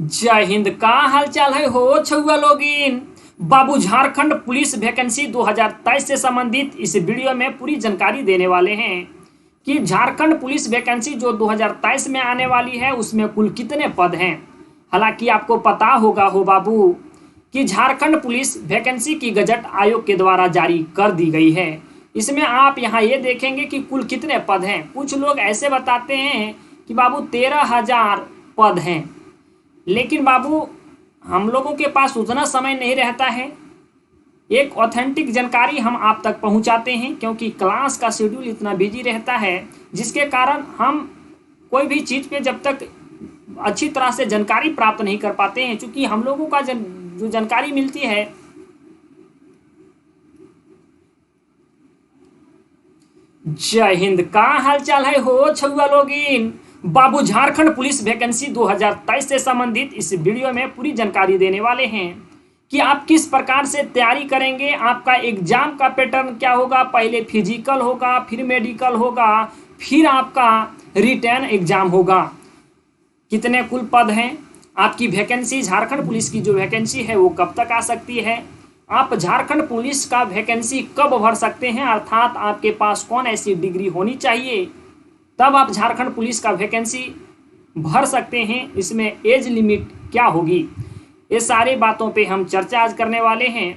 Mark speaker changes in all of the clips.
Speaker 1: जय हिंद। का हालचाल है हो छुआ लोगिन। बाबू झारखंड पुलिस वैकेंसी 2023 से संबंधित इस वीडियो में पूरी जानकारी देने वाले हैं कि झारखंड पुलिस वैकेंसी जो 2023 में आने वाली है उसमें कुल कितने पद हैं। हालांकि आपको पता होगा हो बाबू कि झारखंड पुलिस वैकेंसी की गजट आयोग के द्वारा जारी कर दी गई है। इसमें आप यहाँ ये देखेंगे कि कुल कितने पद हैं। कुछ लोग ऐसे बताते हैं कि बाबू 13,000 पद हैं, लेकिन बाबू हम लोगों के पास उतना समय नहीं रहता है। एक ऑथेंटिक जानकारी हम आप तक पहुंचाते हैं, क्योंकि क्लास का शेड्यूल इतना बिजी रहता है जिसके कारण हम कोई भी चीज़ पे जब तक अच्छी तरह से जानकारी प्राप्त नहीं कर पाते हैं। क्योंकि हम लोगों का जो जानकारी मिलती है जय हिंद। का हालचाल है हो छुआ लोगिन। बाबू झारखंड पुलिस वैकेंसी 2023 से संबंधित इस वीडियो में पूरी जानकारी देने वाले हैं कि आप किस प्रकार से तैयारी करेंगे। आपका एग्जाम का पैटर्न क्या होगा। पहले फिजिकल होगा, फिर मेडिकल होगा, फिर आपका रिटर्न एग्जाम होगा। कितने कुल पद हैं। आपकी वैकेंसी झारखंड पुलिस की जो वैकेंसी है वो कब तक आ सकती है। आप झारखंड पुलिस का वैकेंसी कब भर सकते हैं, अर्थात आपके पास कौन ऐसी डिग्री होनी चाहिए तब आप झारखंड पुलिस का वैकेंसी भर सकते हैं। इसमें एज लिमिट क्या होगी, ये सारी बातों पे हम चर्चा आज करने वाले हैं।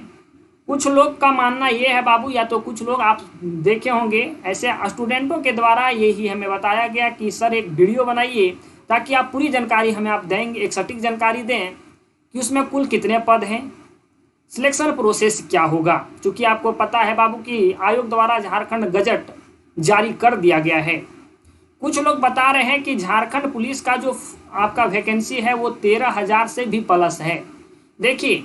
Speaker 1: कुछ लोग का मानना ये है बाबू, या तो कुछ लोग आप देखे होंगे ऐसे स्टूडेंटों के द्वारा यही हमें बताया गया कि सर एक वीडियो बनाइए ताकि आप पूरी जानकारी हमें आप देंगे, एक सटीक जानकारी दें कि उसमें कुल कितने पद हैं, सिलेक्शन प्रोसेस क्या होगा। क्योंकि आपको पता है बाबू कि आयोग द्वारा झारखंड गजट जारी कर दिया गया है। कुछ लोग बता रहे हैं कि झारखंड पुलिस का जो आपका वैकेंसी है वो 13,000 से भी प्लस है। देखिए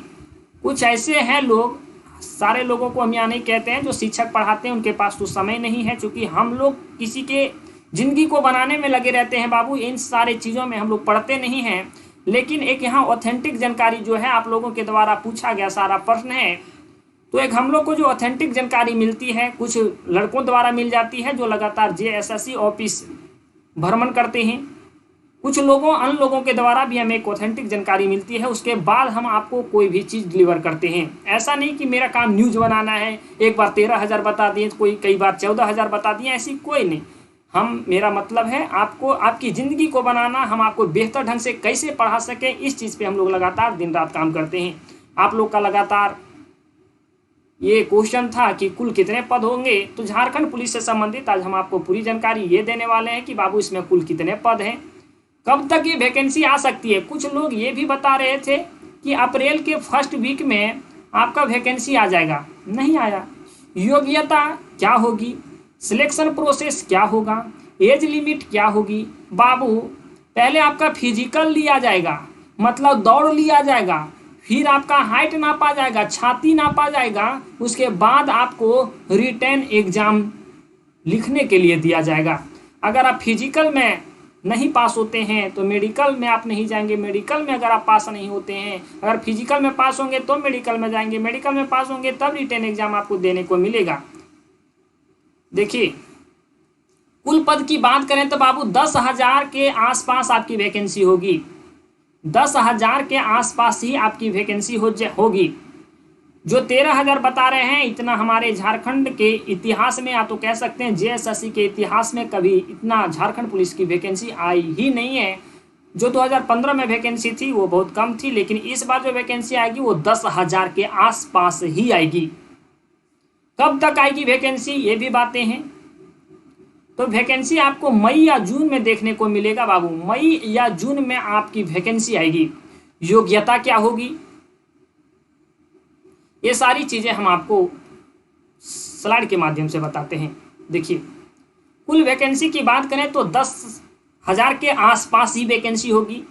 Speaker 1: कुछ ऐसे हैं लोग, सारे लोगों को हम यहाँ नहीं कहते हैं, जो शिक्षक पढ़ाते हैं उनके पास तो समय नहीं है। क्योंकि हम लोग किसी के ज़िंदगी को बनाने में लगे रहते हैं बाबू, इन सारे चीज़ों में हम लोग पढ़ते नहीं हैं। लेकिन एक यहाँ ऑथेंटिक जानकारी जो है आप लोगों के द्वारा पूछा गया सारा प्रश्न है, तो एक हम लोग को जो ऑथेंटिक जानकारी मिलती है कुछ लड़कों द्वारा मिल जाती है जो लगातार JSSC ऑफिस भ्रमण करते हैं। कुछ लोगों अन्य लोगों के द्वारा भी हमें एक ऑथेंटिक जानकारी मिलती है, उसके बाद हम आपको कोई भी चीज़ डिलीवर करते हैं। ऐसा नहीं कि मेरा काम न्यूज़ बनाना है, एक बार 13,000 बता दिए, कोई कई बार 14,000 बता दिए, ऐसी कोई नहीं। मेरा मतलब है आपको आपकी ज़िंदगी को बनाना, हम आपको बेहतर ढंग से कैसे पढ़ा सकें, इस चीज़ पे हम लोग लगातार दिन रात काम करते हैं। आप लोग का लगातार ये क्वेश्चन था कि कुल कितने पद होंगे, तो झारखंड पुलिस से संबंधित आज हम आपको पूरी जानकारी ये देने वाले हैं कि बाबू इसमें कुल कितने पद हैं, कब तक ये वैकेंसी आ सकती है। कुछ लोग ये भी बता रहे थे कि अप्रैल के फर्स्ट वीक में आपका वैकेंसी आ जाएगा, नहीं आया। योग्यता क्या होगी, सिलेक्शन प्रोसेस क्या होगा, एज लिमिट क्या होगी। बाबू पहले आपका फिजिकल लिया जाएगा, मतलब दौड़ लिया जाएगा, फिर आपका हाइट नापा जाएगा, छाती नापा जाएगा, उसके बाद आपको रिटर्न एग्जाम लिखने के लिए दिया जाएगा। अगर आप फिजिकल में नहीं पास होते हैं तो मेडिकल में आप नहीं जाएंगे, मेडिकल में अगर आप पास नहीं होते हैं, अगर फिजिकल में पास होंगे तो मेडिकल में जाएंगे, मेडिकल में पास होंगे तब रिटर्न एग्जाम आपको देने को मिलेगा। देखिए कुल पद की बात करें तो बाबू 10,000 के आसपास आपकी वैकेंसी होगी। 10,000 के आसपास ही आपकी वैकेंसी होगी। जो 13,000 बता रहे हैं, इतना हमारे झारखंड के इतिहास में, या तो कह सकते हैं JSSC के इतिहास में कभी इतना झारखंड पुलिस की वैकेंसी आई ही नहीं है। जो 2015 में वैकेंसी थी वो बहुत कम थी, लेकिन इस बार जो वैकेंसी आएगी वो 10,000 के आसपास ही आएगी। कब तक आएगी वैकेंसी, ये भी बातें हैं। तो वैकेंसी आपको मई या जून में देखने को मिलेगा बाबू, मई या जून में आपकी वैकेंसी आएगी। योग्यता क्या होगी, ये सारी चीज़ें हम आपको स्लाइड के माध्यम से बताते हैं। देखिए कुल वैकेंसी की बात करें तो 10,000 के आसपास ही वैकेंसी होगी।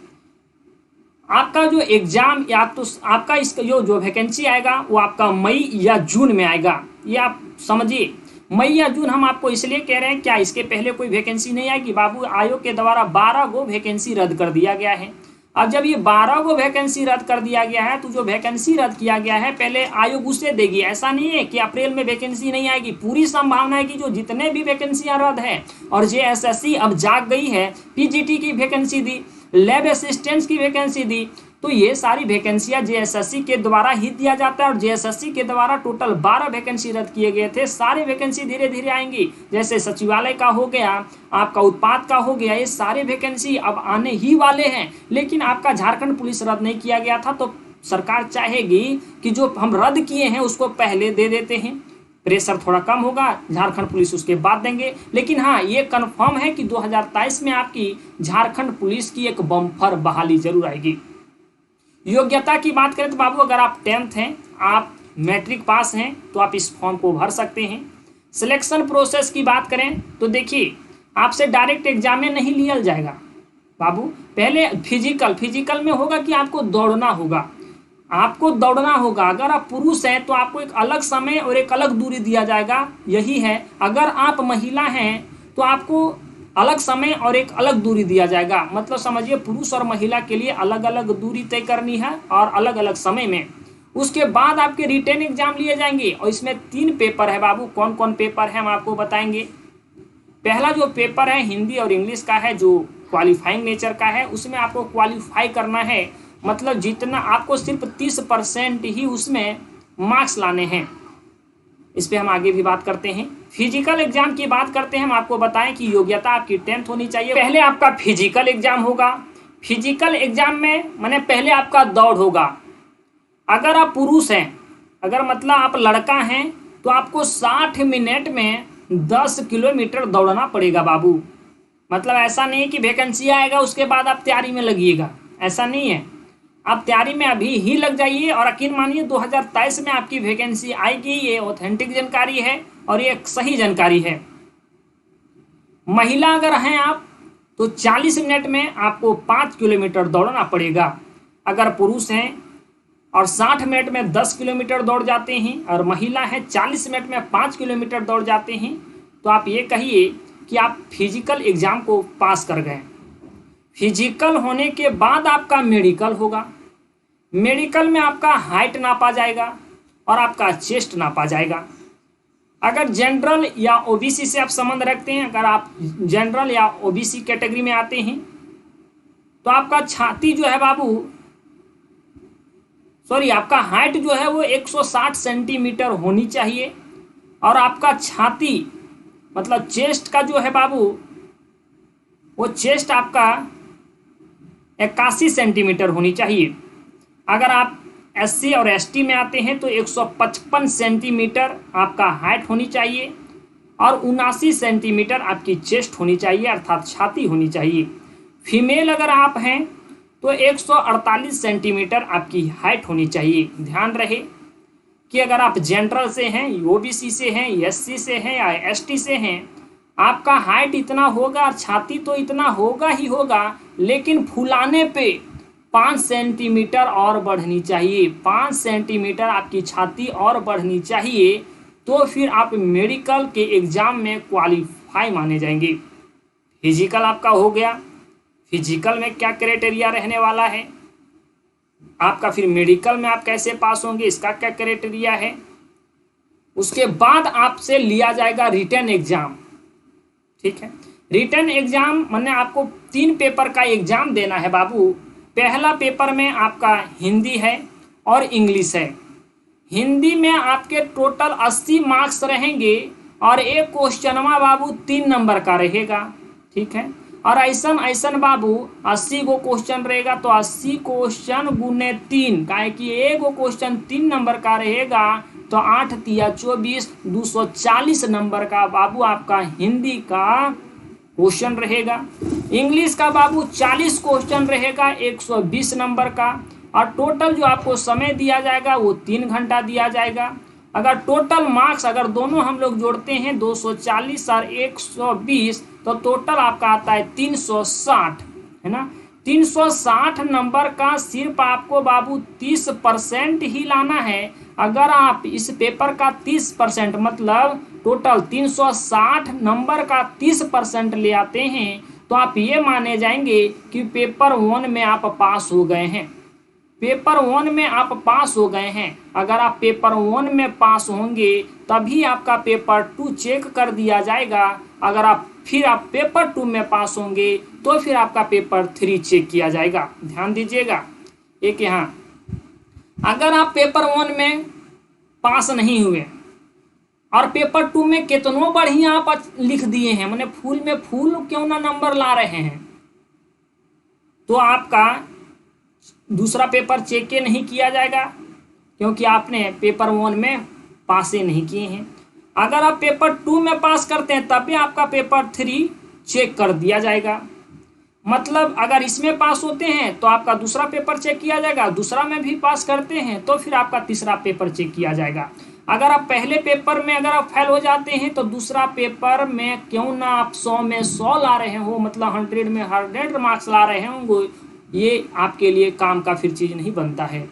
Speaker 1: आपका जो एग्ज़ाम या तो आपका इसका जो वैकेंसी आएगा वो आपका मई या जून में आएगा, ये आप समझिए। मई या जून हम आपको इसलिए कह रहे हैं, क्या इसके पहले कोई वैकेंसी नहीं आएगी बाबू। आयोग के द्वारा 12 गो वैकेंसी रद्द कर दिया गया है। अब जब ये 12 गो वैकेंसी रद्द कर दिया गया है तो जो वैकेंसी रद्द किया गया है पहले आयोग उसे देगी। ऐसा नहीं है कि अप्रैल में वैकेंसी नहीं आएगी, पूरी संभावना है कि जो जितने भी वैकेंसियां रद्द है, और JSSC अब जाग गई है, PGT की वैकेंसी दी, लैब असिस्टेंट्स की वैकेंसी दी। तो ये सारी वैकेंसियां जेएसएससी के द्वारा ही दिया जाता है और जेएसएससी के द्वारा टोटल 12 वैकेंसी रद्द किए गए थे। सारे वैकेंसी धीरे धीरे आएंगी, जैसे सचिवालय का हो गया, आपका उत्पाद का हो गया, ये सारे वैकेंसी अब आने ही वाले हैं। लेकिन आपका झारखंड पुलिस रद्द नहीं किया गया था, तो सरकार चाहेगी कि जो हम रद्द किए हैं उसको पहले दे देते हैं, प्रेशर थोड़ा कम होगा, झारखंड पुलिस उसके बाद देंगे। लेकिन हाँ, ये कंफर्म है कि 2023 में आपकी झारखंड पुलिस की एक बम्पर बहाली जरूर आएगी। योग्यता की बात करें तो बाबू, अगर आप 10th हैं, आप मैट्रिक पास हैं, तो आप इस फॉर्म को भर सकते हैं। सिलेक्शन प्रोसेस की बात करें तो देखिए, आपसे डायरेक्ट एग्जाम में नहीं लिया जाएगा बाबू। पहले फिजिकल में होगा कि आपको दौड़ना होगा, आपको दौड़ना होगा। अगर आप पुरुष हैं तो आपको एक अलग समय और एक अलग दूरी दिया जाएगा, यही है। अगर आप महिला हैं तो आपको अलग समय और एक अलग दूरी दिया जाएगा। मतलब समझिए, पुरुष और महिला के लिए अलग अलग दूरी तय करनी है और अलग अलग समय में। उसके बाद आपके रिटन एग्जाम लिए जाएंगे और इसमें 3 पेपर है बाबू। कौन कौन पेपर है हम आपको बताएंगे। पहला जो पेपर है हिंदी और इंग्लिश का है, जो क्वालिफाइंग नेचर का है। उसमें आपको क्वालिफाई करना है, मतलब जितना आपको सिर्फ 30% ही उसमें मार्क्स लाने हैं। इस पे हम आगे भी बात करते हैं। फिजिकल एग्जाम की बात करते हैं, हम आपको बताएं कि योग्यता आपकी 10th होनी चाहिए। पहले आपका फिजिकल एग्जाम होगा। फिजिकल एग्जाम में माने पहले आपका दौड़ होगा। अगर आप पुरुष हैं, अगर मतलब आप लड़का हैं, तो आपको 60 मिनट में 10 किलोमीटर दौड़ना पड़ेगा बाबू। मतलब ऐसा नहीं है कि वैकेंसी आएगा उसके बाद आप तैयारी में लगिएगा, ऐसा नहीं है। आप तैयारी में अभी ही लग जाइए और यकीन मानिए 2023 में आपकी वैकेंसी आएगी। ये ऑथेंटिक जानकारी है और ये सही जानकारी है। महिला अगर हैं आप तो 40 मिनट में आपको 5 किलोमीटर दौड़ना पड़ेगा। अगर पुरुष हैं और 60 मिनट में 10 किलोमीटर दौड़ जाते हैं और महिला है 40 मिनट में 5 किलोमीटर दौड़ जाते हैं, तो आप ये कहिए कि आप फिजिकल एग्जाम को पास कर गए। फिजिकल होने के बाद आपका मेडिकल होगा। मेडिकल में आपका हाइट नापा जाएगा और आपका चेस्ट नापा जाएगा। अगर जनरल या ओबीसी से आप संबंध रखते हैं, अगर आप जनरल या ओबीसी कैटेगरी में आते हैं, तो आपका छाती जो है बाबू, आपका हाइट जो है वो 160 सेंटीमीटर होनी चाहिए और आपका छाती मतलब चेस्ट का जो है बाबू, वो चेस्ट आपका 81 सेंटीमीटर होनी चाहिए। अगर आप एससी और एसटी में आते हैं तो 155 सेंटीमीटर आपका हाइट होनी चाहिए और 79 सेंटीमीटर आपकी चेस्ट होनी चाहिए, अर्थात छाती होनी चाहिए। फीमेल अगर आप हैं तो 148 सेंटीमीटर आपकी हाइट होनी चाहिए। ध्यान रहे कि अगर आप जनरल से हैं, ओबीसी से हैं, एससी से हैं या एसटी से हैं, आपका हाइट इतना होगा और छाती तो इतना होगा ही होगा, लेकिन फुलाने पे 5 सेंटीमीटर और बढ़नी चाहिए। 5 सेंटीमीटर आपकी छाती और बढ़नी चाहिए, तो फिर आप मेडिकल के एग्जाम में क्वालिफाई माने जाएंगे। फिजिकल आपका हो गया। फिजिकल में क्या क्राइटेरिया रहने वाला है आपका, फिर मेडिकल में आप कैसे पास होंगे, इसका क्या क्राइटेरिया है। उसके बाद आपसे लिया जाएगा रिटन एग्जाम। ठीक है, रिटन एग्जाम माने आपको 3 पेपर का एग्जाम देना है बाबू। पहला पेपर में आपका हिंदी है और इंग्लिश है। हिंदी में आपके टोटल 80 मार्क्स रहेंगे और एक क्वेश्चनवा बाबू 3 नंबर का रहेगा। ठीक है, और ऐसा बाबू 80 गो क्वेश्चन रहेगा, तो 80 क्वेश्चन गुने 3, काहे कि एक क्वेश्चन 3 नंबर का रहेगा, तो 8 तिया 24, 240 नंबर का बाबू आपका हिंदी का क्वेश्चन रहेगा। इंग्लिश का बाबू 40 क्वेश्चन रहेगा, 120 नंबर का, और टोटल जो आपको समय दिया जाएगा वो 3 घंटा दिया जाएगा। अगर टोटल मार्क्स अगर दोनों हम लोग जोड़ते हैं 240 और 120, तो टोटल आपका आता है 360, है ना। 360 नंबर का सिर्फ आपको बाबू 30% ही लाना है। अगर आप इस पेपर का 30% मतलब टोटल 360 नंबर का 30% ले आते हैं, तो आप ये माने जाएंगे कि पेपर 1 में आप पास हो गए हैं। पेपर 1 में आप पास हो गए हैं। अगर आप पेपर 1 में पास होंगे तभी आपका पेपर 2 चेक कर दिया जाएगा। अगर आप फिर आप पेपर 2 में पास होंगे तो फिर आपका पेपर 3 चेक किया जाएगा। ध्यान दीजिएगा। एक यहाँ अगर आप पेपर 1 में पास नहीं हुए और पेपर 2 में कितनों बढ़िया आप लिख दिए हैं, मैंने फूल में फूल क्यों ना नंबर ला रहे हैं, तो आपका दूसरा पेपर चेक के नहीं किया जाएगा क्योंकि आपने पेपर 1 में पास ही नहीं किए हैं। अगर आप पेपर 2 में पास करते हैं तब भी आपका पेपर 3 चेक कर दिया जाएगा। मतलब अगर इसमें पास होते हैं तो आपका दूसरा पेपर चेक किया जाएगा, दूसरा में भी पास करते हैं तो फिर आपका तीसरा पेपर चेक किया जाएगा। अगर आप पहले पेपर में अगर आप फेल हो जाते हैं तो दूसरा पेपर में क्यों ना आप 100 में 100 ला रहे हो, मतलब 100 में 100 मार्क्स ला रहे होंगे, ये आपके लिए काम का फिर चीज़ नहीं बनता है।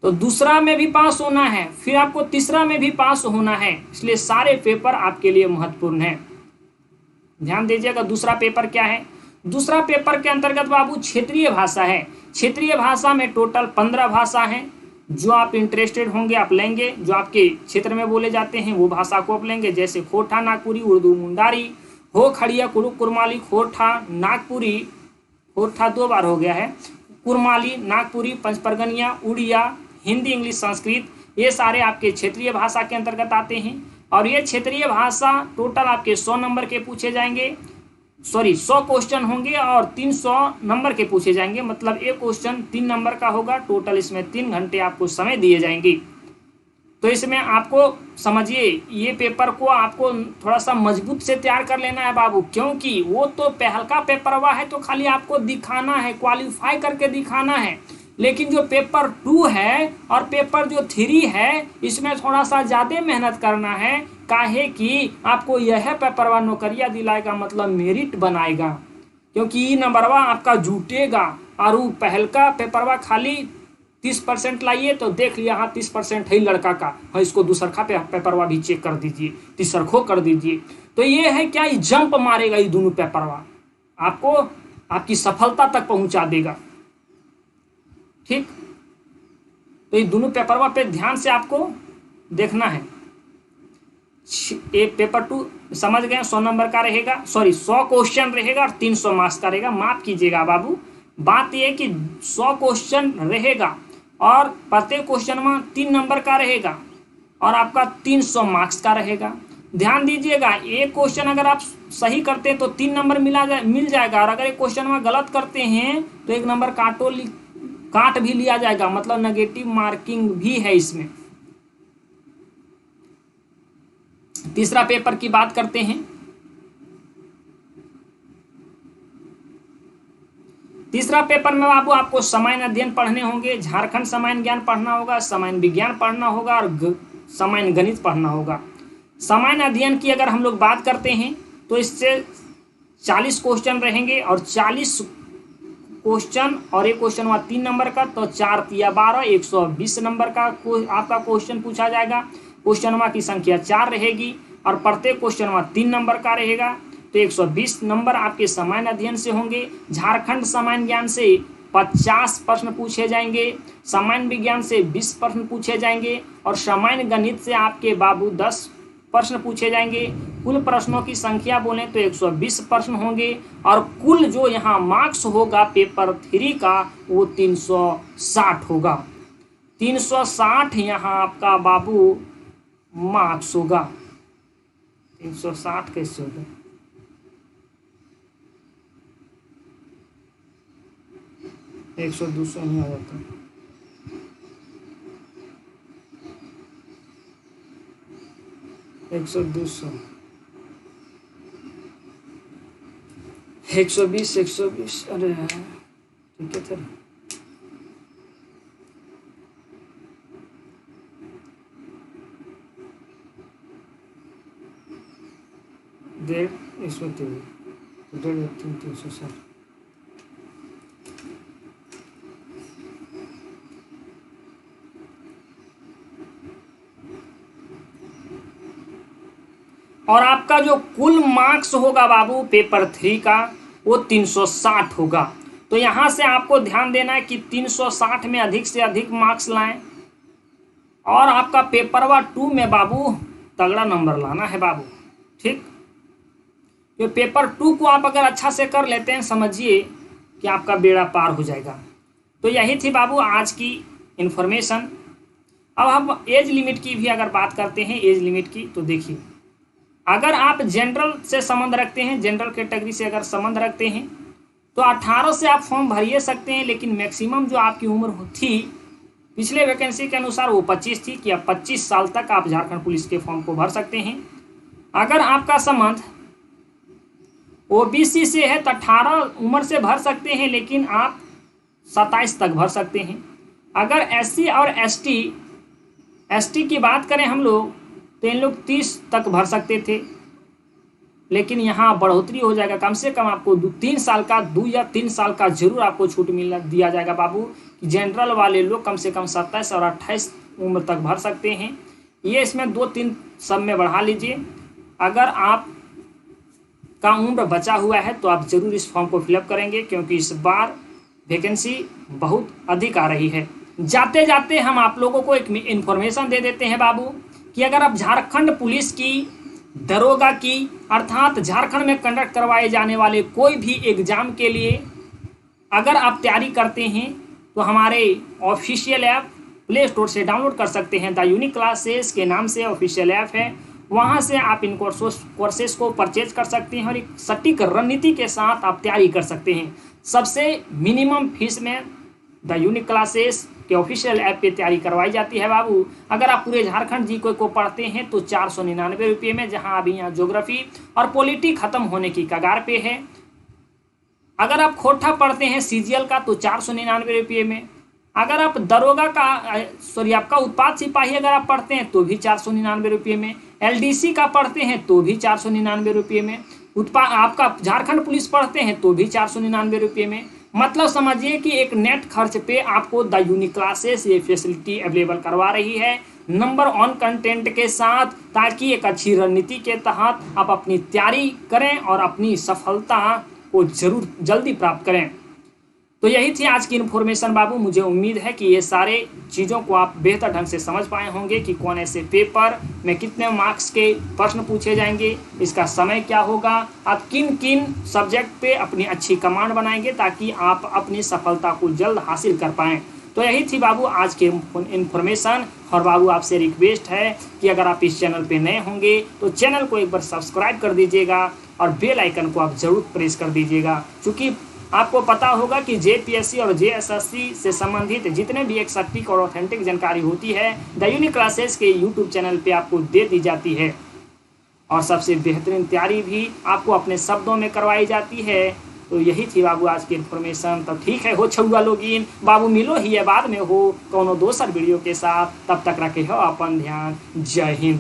Speaker 1: तो दूसरा में भी पास होना है, फिर आपको तीसरा में भी पास होना है, इसलिए सारे पेपर आपके लिए महत्वपूर्ण है। ध्यान दीजिएगा। दूसरा पेपर क्या है? दूसरा पेपर के अंतर्गत बाबू क्षेत्रीय भाषा है। क्षेत्रीय भाषा में टोटल 15 भाषा हैं। जो आप इंटरेस्टेड होंगे आप लेंगे, जो आपके क्षेत्र में बोले जाते हैं वो भाषा को आप लेंगे, जैसे खोरठा नागपुरी, उर्दू मुंडारी, हो खड़िया कुरुक कुरमाली, खोरठा नागपुरी, खोरठा 2 बार हो गया है, कुरमाली नागपुरी, पंचपरगनिया, उड़िया, हिंदी, इंग्लिश, संस्कृत, ये सारे आपके क्षेत्रीय भाषा के अंतर्गत आते हैं। और ये क्षेत्रीय भाषा टोटल आपके 100 नंबर के पूछे जाएंगे, 100 क्वेश्चन होंगे और 300 नंबर के पूछे जाएंगे, मतलब एक क्वेश्चन 3 नंबर का होगा। टोटल इसमें 3 घंटे आपको समय दिए जाएंगे। तो इसमें आपको समझिए ये पेपर को आपको थोड़ा सा मजबूत से तैयार कर लेना है बाबू, क्योंकि वो तो पहलका पेपर हुआ है तो खाली आपको दिखाना है, क्वालिफाई करके दिखाना है। लेकिन जो पेपर 2 है और पेपर जो 3 है इसमें थोड़ा सा ज़्यादा मेहनत करना है, काहे कि आपको यह पेपरवा नौकरियाँ दिलाएगा, मतलब मेरिट बनाएगा, क्योंकि ये नंबरवा आपका जुटेगा। और वो पहलका पेपरवा खाली 30% लाइए तो देख लिया, हाँ 30% है लड़का का, हाँ इसको दूसरखा पेपरवा भी चेक कर दीजिए, तीसरखो कर दीजिए। तो ये है क्या, ये जंप मारेगा, ये दोनों पेपरवा आपको आपकी सफलता तक पहुंचा देगा। ठीक, तो ये दोनों पेपरवा पे ध्यान से आपको देखना है। एक पेपर 2 समझ गए, 100 नंबर का रहेगा, 100 क्वेश्चन रहेगा और 300 मार्क्स का रहेगा। माफ कीजिएगा बाबू, बात यह है कि 100 क्वेश्चन रहेगा और प्रत्येक क्वेश्चन में 3 नंबर का रहेगा और आपका 300 मार्क्स का रहेगा। ध्यान दीजिएगा, एक क्वेश्चन अगर आप सही करते हैं तो 3 नंबर मिल जाएगा, और अगर एक क्वेश्चन में गलत करते हैं तो 1 नंबर काट भी लिया जाएगा, मतलब नेगेटिव मार्किंग भी है इसमें। तीसरा पेपर की बात करते हैं। तीसरा पेपर में बाबू आपको सामान्य अध्ययन पढ़ने होंगे, झारखंड सामान्य ज्ञान पढ़ना होगा, सामान्य विज्ञान पढ़ना होगा और सामान्य गणित पढ़ना होगा। सामान्य अध्ययन की अगर हम लोग बात करते हैं तो इससे 40 क्वेश्चन रहेंगे और 40 क्वेश्चन और एक क्वेश्चन हुआ 3 नंबर का, तो 4 तिया 12, 120 नंबर का आपका क्वेश्चन पूछा जाएगा। क्वेश्चन की संख्या 4 रहेगी और प्रत्येक क्वेश्चन 3 नंबर का रहेगा, तो 120 नंबर आपके सामान्य अध्ययन से होंगे। झारखंड सामान्य ज्ञान से 50 प्रश्न पूछे जाएंगे, सामान्य विज्ञान से 20 प्रश्न पूछे जाएंगे और सामान्य गणित से आपके बाबू 10 प्रश्न पूछे जाएंगे। कुल प्रश्नों की संख्या बोलें तो 120 प्रश्न होंगे और कुल जो यहाँ मार्क्स होगा पेपर 3 का वो 360 होगा। 360 यहाँ आपका बाबू मार्क्स होगा। 360 कैसे होगा? एक 100-200 नहीं आ जाता। एक 100-200 120 अरे ठीक है सर। डेढ़ 360 और आपका जो कुल मार्क्स होगा बाबू पेपर 3 का वो 360 होगा। तो यहाँ से आपको ध्यान देना है कि 360 में अधिक से अधिक मार्क्स लाएं और आपका पेपर 2 में बाबू तगड़ा नंबर लाना है बाबू। ठीक, कि पेपर 2 को आप अगर अच्छा से कर लेते हैं, समझिए कि आपका बेड़ा पार हो जाएगा। तो यही थी बाबू आज की इन्फॉर्मेशन। अब हम एज लिमिट की भी अगर बात करते हैं, एज लिमिट की, तो देखिए अगर आप जनरल से संबंध रखते हैं, जनरल कैटेगरी से अगर संबंध रखते हैं, तो 18 से आप फॉर्म भरिए सकते हैं, लेकिन मैक्सिमम जो आपकी उम्र थी पिछले वैकेंसी के अनुसार वो 25 थी कि अब 25 साल तक आप झारखंड पुलिस के फॉर्म को भर सकते हैं। अगर आपका संबंध ओबीसी से है तो 18 उम्र से भर सकते हैं, लेकिन आप 27 तक भर सकते हैं। अगर एससी और एसटी की बात करें हम लोग, तो इन लोग 30 तक भर सकते थे, लेकिन यहाँ बढ़ोतरी हो जाएगा, कम से कम आपको 2 या 3 साल का जरूर आपको छूट दिया जाएगा बाबू, कि जनरल वाले लोग कम से कम 27 और 28 उम्र तक भर सकते हैं। ये इसमें 2-3 सब में बढ़ा लीजिए। अगर आप का उम्र बचा हुआ है तो आप जरूर इस फॉर्म को फिलअप करेंगे, क्योंकि इस बार वैकेंसी बहुत अधिक आ रही है। जाते जाते हम आप लोगों को एक इन्फॉर्मेशन दे देते हैं बाबू, कि अगर आप झारखंड पुलिस की दरोगा की अर्थात झारखंड में कंडक्ट करवाए जाने वाले कोई भी एग्जाम के लिए अगर आप तैयारी करते हैं, तो हमारे ऑफिशियल ऐप प्ले स्टोर से डाउनलोड कर सकते हैं। द यूनिक क्लासेस के नाम से ऑफिशियल ऐप है, वहाँ से आप इन कोर्सेस को परचेज कर सकते हैं और एक सटीक रणनीति के साथ आप तैयारी कर सकते हैं। सबसे मिनिमम फीस में द यूनिक क्लासेस के ऑफिशियल ऐप पे तैयारी करवाई जाती है बाबू। अगर आप पूरे झारखंड जी को पढ़ते हैं तो 499 रुपये में, जहां अभी यहाँ ज्योग्राफी और पॉलिटी खत्म होने की कगार पे है। अगर आप खोटा पढ़ते हैं सीजीएल का तो 499 रुपये में। अगर आप दरोगा का आपका उत्पाद सिपाही अगर आप पढ़ते हैं तो भी 499 रुपये में। एलडीसी का पढ़ते हैं तो भी 499 रुपये में। आपका झारखंड पुलिस पढ़ते हैं तो भी 499 रुपये में। मतलब समझिए कि एक नेट खर्च पे आपको द यूनिक क्लासेस ये फैसिलिटी अवेलेबल करवा रही है, नंबर 1 कंटेंट के साथ, ताकि एक अच्छी रणनीति के तहत आप अपनी तैयारी करें और अपनी सफलता को जरूर जल्दी प्राप्त करें। तो यही थी आज की इन्फॉर्मेशन बाबू। मुझे उम्मीद है कि ये सारे चीज़ों को आप बेहतर ढंग से समझ पाए होंगे कि कौन ऐसे पेपर में कितने मार्क्स के प्रश्न पूछे जाएंगे, इसका समय क्या होगा, आप किन किन सब्जेक्ट पे अपनी अच्छी कमांड बनाएंगे ताकि आप अपनी सफलता को जल्द हासिल कर पाएँ। तो यही थी बाबू आज की इन्फॉर्मेशन। और बाबू आपसे रिक्वेस्ट है कि अगर आप इस चैनल पे नए होंगे तो चैनल को एक बार सब्सक्राइब कर दीजिएगा और बेल आइकन को आप जरूर प्रेस कर दीजिएगा, क्योंकि आपको पता होगा कि जेपीएससी और जेएसएससी से संबंधित जितने भी एक सटीक और ऑथेंटिक जानकारी होती है द यूनिक क्लासेस के यूट्यूब चैनल पे आपको दे दी जाती है, और सबसे बेहतरीन तैयारी भी आपको अपने शब्दों में करवाई जाती है। तो यही थी बाबू आज की इन्फॉर्मेशन। तो ठीक है हो छुआ लोगिन बाबू, मिलो ही है बाद में हो कोनो दोसर वीडियो के साथ। तब तक रखे हो अपन ध्यान। जय हिंद।